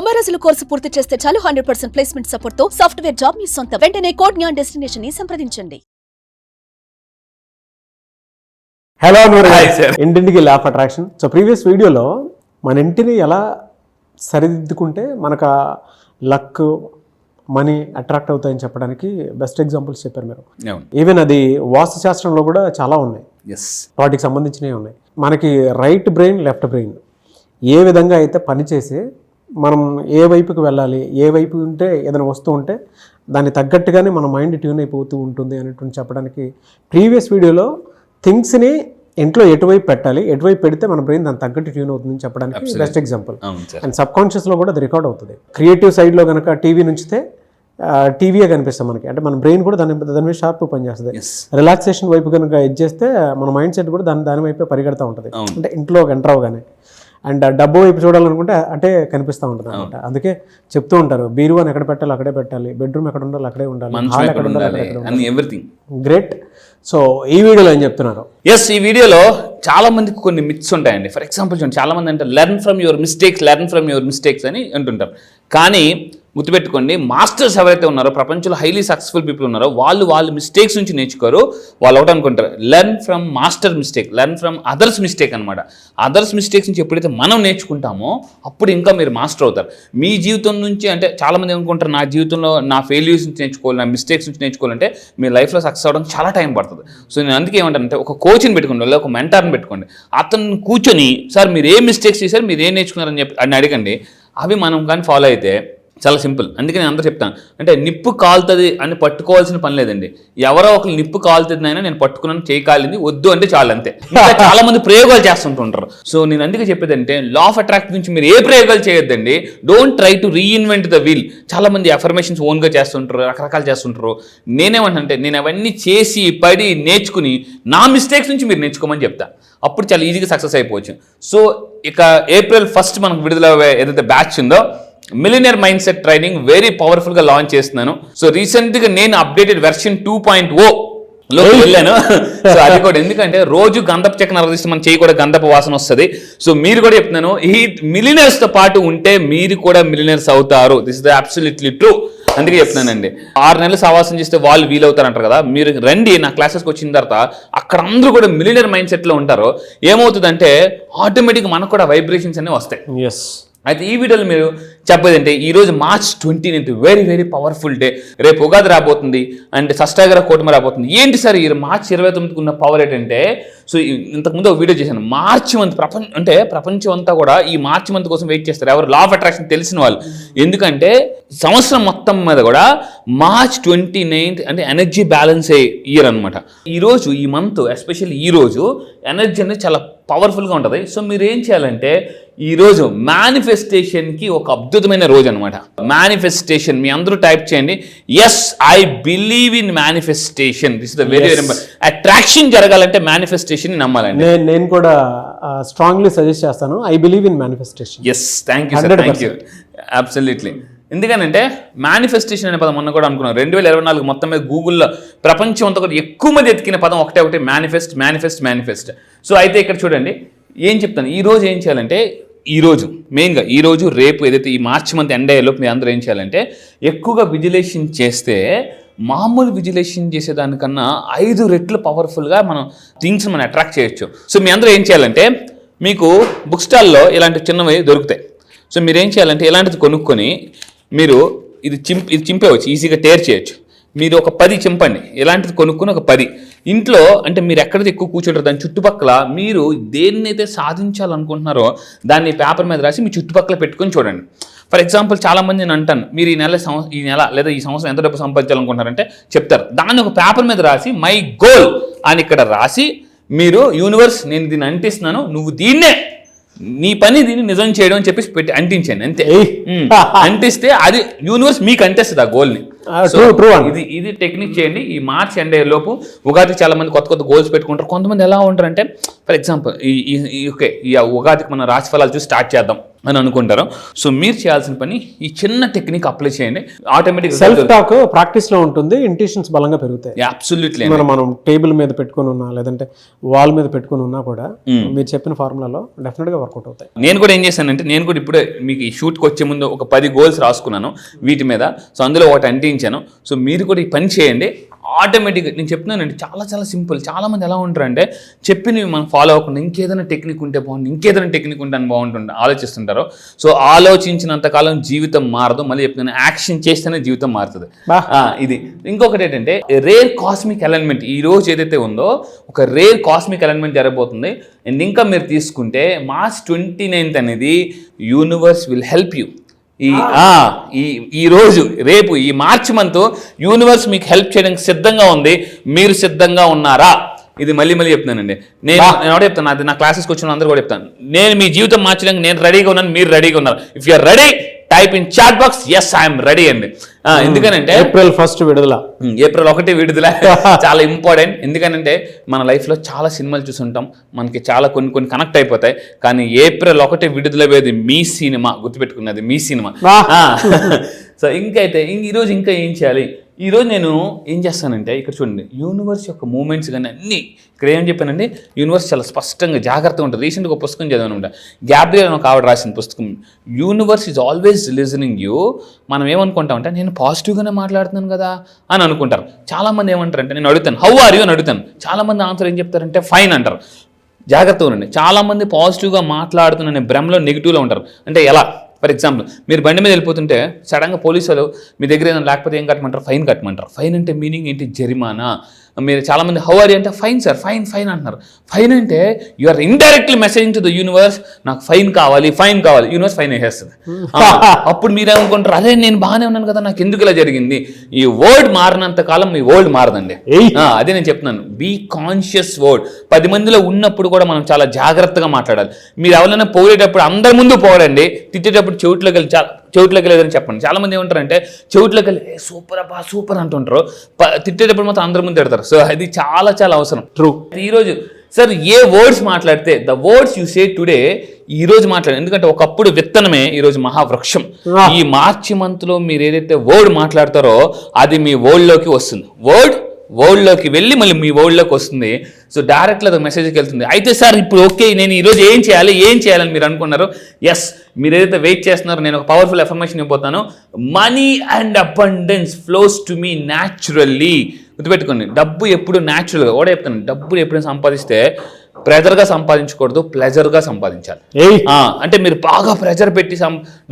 90 రోజుల కోర్సు పూర్తి చేస్తే చాలు 100% ప్లేస్మెంట్ సపోర్ట్ తో సాఫ్ట్వేర్ జాబ్ మీ సొంతం. వెంటనే కోడ్ జ్ఞాన్ డెస్టినేషన్ ని సంప్రదించండి. హలో ఇంటింటికి law of attraction. So previous వీడియోలో మన ఇంటిని ఎలా సరిదిద్దుకుంటే మనకు లక్ మనీ అట్రాక్ట్ అవుతాయని చెప్పడానికి బెస్ట్ ఎగ్జాంపుల్స్ చెప్పారు మీరు. ఈవెన్ అది వాస్తు శాస్త్రంలో కూడా చాలా ఉన్నాయి, వాటికి సంబంధించినవి ఉన్నాయి. మనకి రైట్ బ్రెయిన్ లెఫ్ట్ బ్రెయిన్ ఏ విధంగా అయితే పనిచేసి మనం ఏ వైపుకి వెళ్ళాలి, ఏ వైపు ఉంటే ఏదైనా వస్తూ ఉంటే దాన్ని తగ్గట్టుగానే మన మైండ్ ట్యూన్ అయిపోతూ ఉంటుంది అనేటువంటి చెప్పడానికి ప్రీవియస్ వీడియోలో థింగ్స్ని ఇంట్లో ఎటువైపు పెట్టాలి, ఎటువైపు పెడితే మన బ్రెయిన్ దాన్ని తగ్గట్టు ట్యూన్ అవుతుందని చెప్పడానికి బెస్ట్ ఎగ్జాంపుల్. అండ్ సబ్ కాన్షియస్లో కూడా అది రికార్డ్ అవుతుంది. క్రియేటివ్ సైడ్లో కనుక టీవీ నుంచితే టీవీయే కనిపిస్తాం మనకి, అంటే మన బ్రెయిన్ కూడా దాని మీద షార్ప్ పనిచేస్తుంది. రిలాక్సేషన్ వైపు కనుక ఇది చేస్తే మన మైండ్ సెట్ కూడా దాని వైపే పరిగెడతా ఉంటుంది, అంటే ఇంట్లో ఎంటర్ అవగానే. అండ్ డబ్బు వైపు చూడాలనుకుంటే అంటే కనిపిస్తూ ఉంటుంది అనమాట. అందుకే చెప్తూ ఉంటారు, బీరువాని ఎక్కడ పెట్టాలి అక్కడే పెట్టాలి, బెడ్రూమ్ ఎక్కడ ఉండాలి అక్కడే ఉండాలి, హాల్ ఎక్కడ ఉండాలి అక్కడే ఉండాలి, ఎవ్రీథింగ్. గ్రేట్. సో ఈ వీడియోలో ఏం చెప్తున్నారు? ఈ వీడియోలో చాలా మందికి కొన్ని మిత్స్ ఉంటాయండి. ఫర్ ఎగ్జాంపుల్ చూడండి, చాలా మంది అంటే లెర్న్ ఫ్రమ్ యువర్ మిస్టేక్స్ అని అంటుంటారు. కానీ గుర్తుపెట్టుకోండి, మాస్టర్స్ ఎవరైతే ఉన్నారో, ప్రపంచంలో హైలీ సక్సెస్ఫుల్ పీపుల్ ఉన్నారో, వాళ్ళు మిస్టేక్స్ నుంచి నేర్చుకోరు. వాళ్ళు ఒకటి అనుకుంటారు, learn from master mistake, learn from others mistake అనమాట. అదర్స్ మిస్టేక్స్ నుంచి ఎప్పుడైతే మనం నేర్చుకుంటామో అప్పుడు ఇంకా మీరు మాస్టర్ అవుతారు. మీ జీవితం నుంచి అంటే చాలామంది ఏమనుకుంటారు, నా జీవితంలో నా ఫెయిల్యూర్స్ నుంచి నేర్చుకోవాలి, నా మిస్టేక్స్ నుంచి నేర్చుకోవాలంటే మీ లైఫ్లో సక్సెస్ అవ్వడం చాలా టైం పడుతుంది. సో నేను అందుకే ఏమంటానంటే, ఒక కోచ్ని పెట్టుకోండి, లేదా ఒక మెంటార్ని పెట్టుకోండి. అతను కూర్చొని, సార్ మీరు ఏ మిస్టేక్స్ చేశారు, మీరు ఏం నేర్చుకున్నారని చెప్పి అని అడగండి. అవి మనం కానీ ఫాలో అయితే చాలా సింపుల్. అందుకే నేను అందరూ చెప్తాను, అంటే నిప్పు కాలుతుంది అని పట్టుకోవాల్సిన పని లేదండి. ఎవరో ఒకరు నిప్పు కాలుతుంది అయినా నేను పట్టుకున్నాను, చేయి కాలింది, వద్దు అంటే చాలు, అంతే. ఇంకా చాలా మంది ప్రయోగాలు చేస్తుంటుంటారు. సో నేను అందుకే చెప్పేదంటే, లా ఆఫ్ అట్రాక్ట్ నుంచి మీరు ఏ ప్రయోగాలు చేయొద్దండి. Don't try to reinvent the wheel. చాలా మంది అఫర్మేషన్స్ ఓన్గా చేస్తుంటారు, రకరకాలు చేస్తుంటారు. నేనేమంటే, నేను అవన్నీ చేసి పడి నేర్చుకుని నా మిస్టేక్స్ నుంచి మీరు నేర్చుకోమని చెప్తా. అప్పుడు చాలా ఈజీగా సక్సెస్ అయిపోవచ్చు. సో ఇక April 1 మనకు విడుదల ఏదైతే బ్యాచ్ ఉందో, millionaire mind set training very పవర్ఫుల్గా లాంచ్ చేస్తున్నాను. సో రీసెంట్గా నేను అప్డేటెడ్ వెర్షన్ 2.0 లో వెళ్ళాను. సో అది కూడా ఎందుకంటే రోజు గంధపు చెక్క నరదిస్తే మన చేయి కూడా గంధపు వాసన వస్తుంది. సో మీరు కూడా చెప్తున్నాను, ఈ మిలియనర్స్తో పాటు ఉంటే మీరు కూడా మిలియనర్స్ అవుతారు. This is the absolutely true. అందుకే చెప్తున్నానండి, 6 నెలలు సహవాసం చేస్తే వాళ్ళు వీలవుతారు అంటారు కదా. మీరు రండి నా క్లాసెస్కి వచ్చిన తర్వాత, అక్కడ అందరూ కూడా మిలియనర్ మైండ్ సెట్లో ఉంటారు. ఏమవుతుందంటే ఆటోమేటిక్గా మనకు కూడా వైబ్రేషన్స్ అనేవి వస్తాయి. అయితే ఈ వీడియోలో మీరు చెప్పేదంటే, ఈరోజు March 20 very very powerful day. రేపు ఉగాది రాబోతుంది, అంటే షష్ఠాగర కూటమి రాబోతుంది. ఏంటి సార్ ఈ March 29 ఉన్న పవర్ ఏంటంటే, సో ఇంతకుముందు ఒక వీడియో చేశాను, మార్చి మంత్ ప్రపంచం అంతా కూడా ఈ మార్చి మంత్ కోసం వెయిట్ చేస్తారు, ఎవరు లా ఆఫ్ అట్రాక్షన్ తెలిసిన వాళ్ళు. ఎందుకంటే సంవత్సరం మొత్తం మీద కూడా March 29 అంటే ఎనర్జీ బ్యాలెన్స్ ఇయర్ అనమాట. ఈరోజు ఈ మంత్ ఎస్పెషల్లీ ఈరోజు ఎనర్జీ అనేది చాలా పవర్ఫుల్గా ఉంటుంది. సో మీరు ఏం చేయాలంటే, ఈరోజు మేనిఫెస్టేషన్కి ఒక అద్భుతమైన రోజు అనమాట. మేనిఫెస్టేషన్ మీ అందరూ టైప్ చేయండి, yes I believe in manifestation. This is the very very attraction జరగాలంటే మేనిఫెస్టేషన్ నమ్మాలండి. నేను కూడా స్ట్రాంగ్లీ సజెస్ట్ చేస్తాను, I believe in manifestation. Yes, thank you sir, thank you. Absolutely. ఎందుకనంటే మేనిఫెస్టేషన్ అనే పదం మొన్న కూడా అనుకున్నాం, 2024 మొత్తం మీద గూగుల్లో ప్రపంచం అంతా కూడా ఎక్కువ మంది ఎతికిన పదం ఒకటే మేనిఫెస్ట్. సో అయితే ఇక్కడ చూడండి ఏం చెప్తాను. ఈరోజు ఏం చేయాలంటే, మెయిన్గా ఈరోజు రేపు ఏదైతే ఈ మార్చి మంత్ ఎండ్ అయ్యేలోపు మీ అందరూ ఏం చేయాలంటే, ఎక్కువగా విజులేషన్ చేస్తే మామూలు విజులేషన్ చేసేదానికన్నా 5 రెట్లు పవర్ఫుల్గా మనం థింగ్స్ మనం అట్రాక్ట్ చేయొచ్చు. సో మీ అందరూ ఏం చేయాలంటే, మీకు బుక్ స్టాల్లో ఇలాంటి చిన్నవి దొరుకుతాయి. సో మీరు ఏం చేయాలంటే, ఇలాంటిది కొనుక్కొని మీరు ఇది చింపేయచ్చు, ఈజీగా టేర్ చేయొచ్చు. మీరు ఒక 10 చింపండి, ఇలాంటిది కొనుక్కొని ఒక 10 ఇంట్లో, అంటే మీరు ఎక్కడైతే ఎక్కువ కూర్చుంటారో దాని చుట్టుపక్కల మీరు దేన్నైతే సాధించాలనుకుంటున్నారో దాన్ని పేపర్ మీద రాసి మీ చుట్టుపక్కల పెట్టుకొని చూడండి. ఫర్ ఎగ్జాంపుల్ చాలామంది నేను అంటాను, మీరు ఈ నెల లేదా ఈ సంవత్సరం ఎంత డబ్బు సంపాదించాలనుకుంటున్నారంటే చెప్తారు. దాన్ని ఒక పేపర్ మీద రాసి మై గోల్ అని ఇక్కడ రాసి, మీరు యూనివర్స్ నేను దీన్ని అంటిస్తున్నాను, నువ్వు నీ పని దీన్ని నిజం చేయడం అని చెప్పేసి పెట్టి అంటించండి, అంతే. అంటిస్తే అది యూనివర్స్ మీకు అంటేస్తుంది ఆ గోల్ని. ఇది టెక్నిక్ చేయండి. ఈ మార్చ్ ఎండ్ అయ్యే లోపు ఉగాదికి చాలా మంది కొత్త గోల్స్ పెట్టుకుంటారు. కొంతమంది ఎలా ఉంటారంటే, ఫర్ ఎగ్జాంపుల్ ఈ ఉగాదికి మనం రాశి ఫలాలు చూసి స్టార్ట్ చేద్దాం. అని అనుకుంటారు. సో మీరు చేయాల్సిన పని ఈ చిన్న టెక్నిక్ అప్లై చేయండి, ఆటోమేటిక్ సెల్ఫ్ టాక్ ప్రాక్టీస్ లో ఉంటుంది, ఇంటెన్షన్స్ బలంగా పెరుగుతాయి. అబ్సల్యూట్లీ. మనం టేబుల్ మీద పెట్టుకుని ఉన్నా లేదంటే వాల్ మీద పెట్టుకుని ఉన్నా కూడా మీరు చెప్పిన ఫార్ములాలో డెఫినెట్ గా వర్కౌట్ అవుతాయి. నేను కూడా ఏం చేశానంటే, నేను కూడా ఇప్పుడే మీకు ఈ షూట్కి వచ్చే ముందు ఒక 10 గోల్స్ రాసుకున్నాను వీటి మీద. సో అందులో ఒకటి అంటించాను. సో మీరు కూడా ఈ పని చేయండి, ఆటోమేటిక్గా. నేను చెప్తున్నానండి, చాలా చాలా సింపుల్. చాలామంది ఎలా ఉంటారంటే చెప్పినవి మనం ఫాలో అవ్వకుండా ఇంకేదైనా టెక్నిక్ ఉంటే బాగుంటుంది, ఇంకేదైనా టెక్నిక్ ఉంటే అని బాగుంటుంది ఆలోచిస్తుంటారు. సో ఆలోచించినంతకాలం జీవితం మారదు. మళ్ళీ చెప్తున్నాను, యాక్షన్ చేస్తేనే జీవితం మారుతుంది. ఇది ఇంకొకటి ఏంటంటే, రేర్ కాస్మిక్ ఎలైన్మెంట్ ఈ రోజు ఏదైతే ఉందో ఒక రేర్ కాస్మిక్ ఎలైన్మెంట్ జరగబోతుంది. అండ్ ఇంకా మీరు తీసుకుంటే March 29th అనేది యూనివర్స్ విల్ హెల్ప్ యూ. ఈ రోజు రేపు ఈ మార్చ్ మంత్ యూనివర్స్ మీకు హెల్ప్ చేయడానికి సిద్ధంగా ఉంది. మీరు సిద్ధంగా ఉన్నారా? ఇది మళ్ళీ చెప్తున్నానండి. నేను కూడా చెప్తాను, అది నా క్లాసెస్కి వచ్చిన అందరూ కూడా చెప్తాను, నేను మీ జీవితం మార్చడానికి నేను రెడీగా ఉన్నాను, మీరు రెడీగా ఉన్నారు. If you're ready, type in chat box yes I'm ready అండి. ఎందుకనంటే April 1 విడుదల, April 1 విడుదల చాలా ఇంపార్టెంట్. ఎందుకనంటే మన లైఫ్లో చాలా సినిమాలు చూసుంటాం, మనకి చాలా కొన్ని కనెక్ట్ అయిపోతాయి. కానీ April 1 విడుదలయ్యేది మీ సినిమా, గుర్తుపెట్టుకున్నది మీ సినిమా. సో ఇంకైతే ఈరోజు ఇంకా ఏం చేయాలి? ఈరోజు నేను ఏం చేస్తానంటే, ఇక్కడ చూడండి, యూనివర్స్ యొక్క మూమెంట్స్ కానీ అన్నీ ఇక్కడ ఏం చెప్పానంటే, యూనివర్స్ చాలా స్పష్టంగా జాగ్రత్తగా ఉంటుంది. రీసెంట్గా ఒక పుస్తకం చదివాను, గ్యాబ్రియల్ అని ఒక ఆవిడ రాసిన పుస్తకం. Universe is always listening you. మనం ఏమనుకుంటామంటే, నేను పాజిటివ్గానే మాట్లాడుతున్నాను కదా అని అనుకుంటారు. చాలామంది ఏమంటారంటే, నేను అడుగుతాను హౌ ఆర్ యూ అని అడుగుతాను, చాలామంది ఆన్సర్ ఏం చెప్తారంటే ఫైన్ అంటారు. జాగ్రత్తగా ఉండండి. చాలామంది పాజిటివ్గా మాట్లాడుతున్న భ్రమలో నెగిటివ్లో ఉంటారు. అంటే ఎలా? ఫర్ ఎగ్జాంపుల్, మీరు బండి మీద వెళ్ళిపోతుంటే సడన్గా పోలీసులు మీ దగ్గర ఏదైనా లేకపోతే ఏం కట్టమంటారు? ఫైన్ కట్టమంటారు. ఫైన్ అంటే మీనింగ్ ఏంటి? జరిమానా. మీరు చాలామంది హౌ ఆర్ యూ అంటే ఫైన్ సార్, ఫైన్ అంటున్నారు. ఫైన్ అంటే you are indirectly messaging to the universe, నాకు ఫైన్ కావాలి. యూనివర్స్ ఫైన్ వేసేస్తుంది. అప్పుడు మీరేమనుకుంటారు, అదే నేను బాగానే ఉన్నాను కదా, నాకు ఎందుకు ఇలా జరిగింది? ఈ వర్డ్ మారినంత కాలం మీ వరల్డ్ మారదండి. అదే నేను చెప్తున్నాను, బీ కాన్షియస్ వర్డ్. 10 మందిలో ఉన్నప్పుడు కూడా మనం చాలా జాగ్రత్తగా మాట్లాడాలి. మీరు ఎవరైనా పోయేటప్పుడు అందరి ముందు పోడండి, తిట్టేటప్పుడు చెవిట్లోకి లేదని చెప్పండి. చాలా మంది ఏమంటారంటే చెవిట్లోకి వెళ్ళి సూపర్ అబ్బా సూపర్ అంటుంటారు, తిట్టేటప్పుడు మాత్రం అందరి ముందు తిడతారు. సో అది చాలా చాలా అవసరం. ట్రూ. ఈరోజు సార్ ఏ వర్డ్స్ మాట్లాడితే, the words you say today, ఈ రోజు మాట్లాడండి. ఎందుకంటే ఒకప్పుడు విత్తనమే ఈరోజు మహావృక్షం. ఈ మార్చి మంత్లో మీరు ఏదైతే వర్డ్ మాట్లాడతారో అది మీ వరల్డ్లోకి వస్తుంది. వరల్డ్లోకి వెళ్ళి మళ్ళీ మీ వరల్డ్లోకి వస్తుంది. సో డైరెక్ట్గా అది మెసేజ్కి వెళ్తుంది. అయితే సార్ ఇప్పుడు ఓకే, నేను ఈరోజు ఏం చేయాలని మీరు అనుకున్నారు. ఎస్, మీరు ఏదైతే వెయిట్ చేస్తున్నారో నేను ఒక పవర్ఫుల్ ఎఫర్మేషన్ ఇవ్వబోతాను. Money and abundance flows to me naturally. గుర్తుపెట్టుకోండి, డబ్బు ఎప్పుడు న్యాచురల్గా కూడా చెప్తాను. డబ్బులు ఎప్పుడైనా సంపాదిస్తే ప్రెజర్గా సంపాదించకూడదు, ప్లెజర్గా సంపాదించాలి. అంటే మీరు బాగా ప్రెజర్ పెట్టి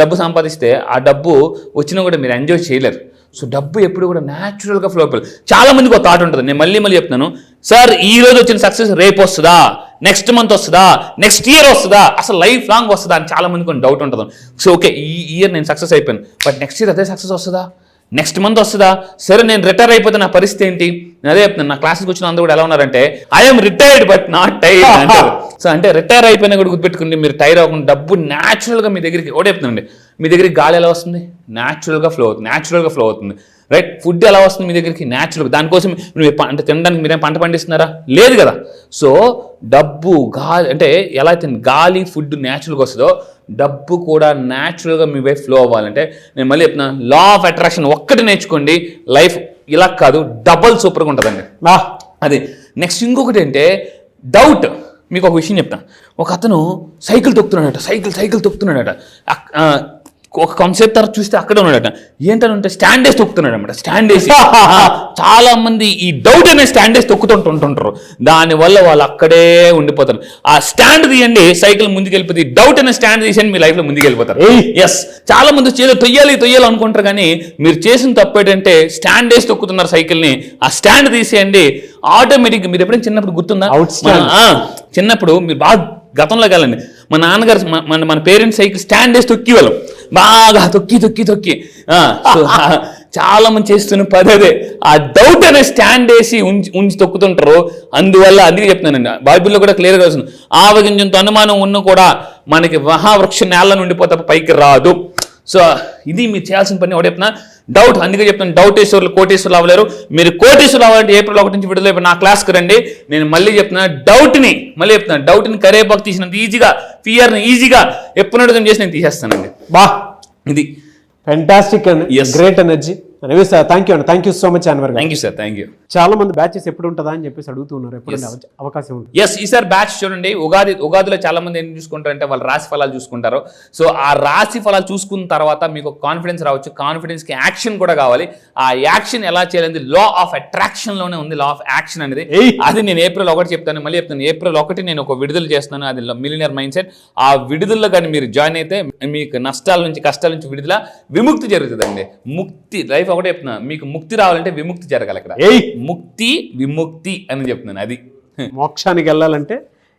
డబ్బు సంపాదిస్తే ఆ డబ్బు వచ్చినా కూడా మీరు ఎంజాయ్ చేయలేరు. సో డబ్బు ఎప్పుడు కూడా న్యాచురల్గా ఫ్లో అయిపోవాలి. చాలా మందికి ఒక థాట్ ఉంటుంది, నేను మళ్ళీ చెప్తున్నాను, సార్ ఈ రోజు వచ్చిన సక్సెస్ రేపు వస్తుందా, నెక్స్ట్ మంత్ వస్తుందా, నెక్స్ట్ ఇయర్ వస్తుందా, అసలు లైఫ్ లాంగ్ వస్తుందా అని చాలా మందికి కొన్ని డౌట్ ఉంటుంది. సో ఓకే, ఈ ఇయర్ నేను సక్సెస్ అయిపోయాను, బట్ నెక్స్ట్ ఇయర్ అదే సక్సెస్ వస్తుందా, నెక్స్ట్ మంత్ వస్తుందా, సరే నేను రిటైర్ అయిపోతే నా పరిస్థితి ఏంటి? నేను అదే చెప్తున్నాను, నా క్లాస్కి వచ్చిన అందరూ కూడా ఎలా ఉన్నారంటే I'm retired but not tired అంటారు. సో అంటే రిటైర్ అయిపోయినా కూడా గుర్తుపెట్టుకుని మీరు టైర్ అవ్వకుండా డబ్బు న్యాచురల్గా మీ దగ్గరికి ఒకటే చెప్తున్నాండి, మీ దగ్గరికి గాలి ఎలా వస్తుంది? న్యాచురల్గా ఫ్లో అవుతుంది. రైట్, ఫుడ్ ఎలా వస్తుంది మీ దగ్గరికి? న్యాచురల్గా. దానికోసం మీరు అంటే తినడానికి మీరేం పంట పండిస్తున్నారా? లేదు కదా. సో డబ్బు గాలి అంటే ఎలా అయితే గాలి ఫుడ్ న్యాచురల్గా వస్తుందో డబ్బు కూడా న్యాచురల్గా మీ వైపు ఫ్లో అవ్వాలంటే నేను మళ్ళీ చెప్తున్నాను, లా ఆఫ్ అట్రాక్షన్ ఒక్కటి నేర్చుకోండి, లైఫ్ ఇలా కాదు డబల్ సూపర్గా ఉంటుందండి. అది నెక్స్ట్. ఇంకొకటి అంటే డౌట్. మీకు ఒక విషయం చెప్తాను. ఒక అతను సైకిల్ తొక్కుతున్నాడట. ఒక కాన్సెప్ట్ తర్వాత చూస్తే అక్కడే ఉన్నాడట. ఏంటంటే స్టాండ్ వేసి తొక్కుతున్నాడు అనమాట. స్టాండ్ వేసి చాలా మంది ఈ డౌట్ అనే స్టాండ్ వేసి తొక్కుతుంటుంటారు. దానివల్ల వాళ్ళు అక్కడే ఉండిపోతారు. ఆ స్టాండ్ తీయండి, సైకిల్ ముందుకు వెళ్ళిపోతుంది. డౌట్ అనే స్టాండ్ తీసేయండి, మీ లైఫ్లో ముందుకు వెళ్ళిపోతారు. ఎస్, చాలా మంది తొయ్యాలి అనుకుంటారు, కానీ మీరు చేసిన తప్పు ఏంటంటే స్టాండ్ వేసి తొక్కుతున్నారు సైకిల్ని. ఆ స్టాండ్ తీసేయండి, ఆటోమేటిక్గా. మీరు ఎప్పుడైనా చిన్నప్పుడు గుర్తుందా? చిన్నప్పుడు మీరు బాగా గతంలోకి వెళ్ళండి, మా నాన్నగారు మన పేరెంట్స్ సైకిల్ స్టాండ్ వేసి తొక్కివాళ్ళం, బాగా తొక్కి చాలా మంది చేస్తున్న పదే ఆ డౌట్ అనే స్టాండ్ వేసి ఉంచి తొక్కుతుంటారు. అందువల్ల అందుకే చెప్తున్నానండి, బైబిల్లో కూడా క్లియర్గా వస్తుంది, ఆవగింజంతో అనుమానం ఉన్న కూడా మనకి మహావృక్ష నేల నుండిపోతే పైకి రాదు. సో ఇది మీరు చేయాల్సిన పని. ఒకటి చెప్తున్నా, డౌట్ అందుకే చెప్తాను, డౌటేశ్వర్లు కోటేశ్వర్లు అవ్వలేరు. మీరు కోటేశ్వర్లు అవ్వాలంటే ఏప్రిల్ 1 నుంచి విడుదల నా క్లాస్కి రండి. నేను మళ్ళీ చెప్తున్నా, డౌట్ని కరేపాకు తీసినంత ఈజీగా, ఫియర్ని ఈజీగా ఎప్పుడు చేసి నేను తీసేస్తానండి. బా, ఇది fantastic and great energy. Anyways thank you అండి, thank you so much Anwar garu. Thank you sir, thank you. చాలా మంది బ్యాచెస్ ఎప్పుడు ఉంటుందా అని చెప్పేసి అడుగుతున్నారు, ఎప్పుడు అవకాశం ఉంటుంది? ఎస్, ఈసారి బ్యాచ్ చూడండి, ఉగాదిలో చాలా మంది ఏం చూసుకుంటారంటే వాళ్ళ రాశి ఫలాలు చూసుకుంటారు. సో ఆ రాశి ఫలాలు చూసుకున్న తర్వాత మీకు కాన్ఫిడెన్స్ రావచ్చు, కాన్ఫిడెన్స్కి యాక్షన్ కూడా కావాలి. ఆ యాక్షన్ ఎలా చేయాలి, లా ఆఫ్ అట్రాక్షన్ లోనే ఉంది, లా ఆఫ్ యాక్షన్ అనేది. అది నేను ఏప్రిల్ 1 చెప్తాను, మళ్ళీ చెప్తాను. ఏప్రిల్ 1 నేను ఒక విడుదల చేస్తున్నాను, అది మిలియనర్ మైండ్ సెట్. ఆ విడుదలలో కానీ మీరు జాయిన్ అయితే మీకు నష్టాల నుంచి కష్టాల నుంచి విడుదల, విముక్తి జరుగుతుందండి. ముక్తి, లైఫ్ ఒకటే చెప్తున్నా, మీకు ముక్తి రావాలంటే విముక్తి జరగాలి. ఇక్కడ ముక్తి విముక్తి అని చెప్తున్నాను. అది మోక్షానికి వెళ్ళాలంటే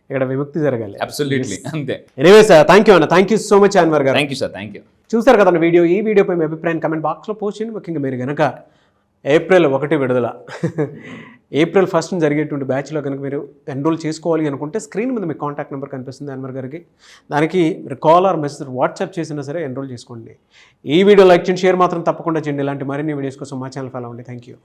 ఇక్కడ విముక్తి జరగాలి. అబ్సల్యూట్లీ అంతే. ఎనీవేస్ థ్యాంక్ యూ అన్న, thank you so much Anwar garu. Thank you sir, thank you. చూసారు కదా వీడియో. ఈ వీడియోపై మీ అభిప్రాయం కమెంట్ బాక్స్లో పోస్ట్ చేయండి. ముఖ్యంగా మీరు కనుక ఏప్రిల్ 1 విడుదల, ఏప్రిల్ 1 జరిగేటువంటి బ్యాచ్లో కనుక మీరు ఎన్రోల్ చేసుకోవాలి అనుకుంటే స్క్రీన్ మీద మీకు కాంటాక్ట్ నెంబర్ కనిపిస్తుంది అన్వర్ గారికి. దానికి మీరు కాల్ ఆర్ మెసేజ్ వాట్సాప్ చేసినా సరే ఎన్రోల్ చేసుకోండి. ఈ వీడియో లైక్ చేయండి, షేర్ మాత్రం తప్పకుండా చేయండి. ఇలాంటి మరిన్ని వీడియోస్ కోసం మా ఛానల్ ఫాలో అవ్వండి. Thank you.